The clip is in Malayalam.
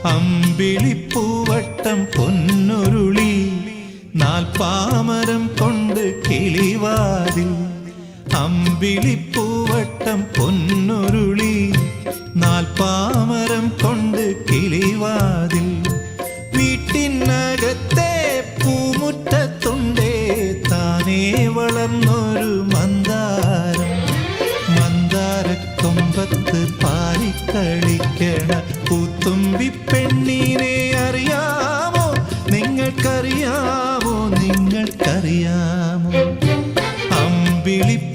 അമ്പിളിപ്പൂവട്ടം പൊന്നുരുളി നാൽപ്പാമരം കൊണ്ട് കിളിവാതിൽ. അമ്പിളിപ്പൂവട്ടം പൊന്നുരുളി നാൽപ്പാമരം കൊണ്ട് കിളിവാതിൽ. വീട്ടിനകത്തെ പൂമുറ്റത്തുണ്ടേ താനേ വളർന്നൊരു മന്ദാരം. മന്ദാരക്കൊമ്പത്ത് പാരിക്കളിക്കണ പൂത്തുമ്പി പെണ്ണിനെ അറിയാമോ? നിങ്ങൾക്കറിയാമോ? നിങ്ങൾക്കറിയാമോ? അമ്പിളി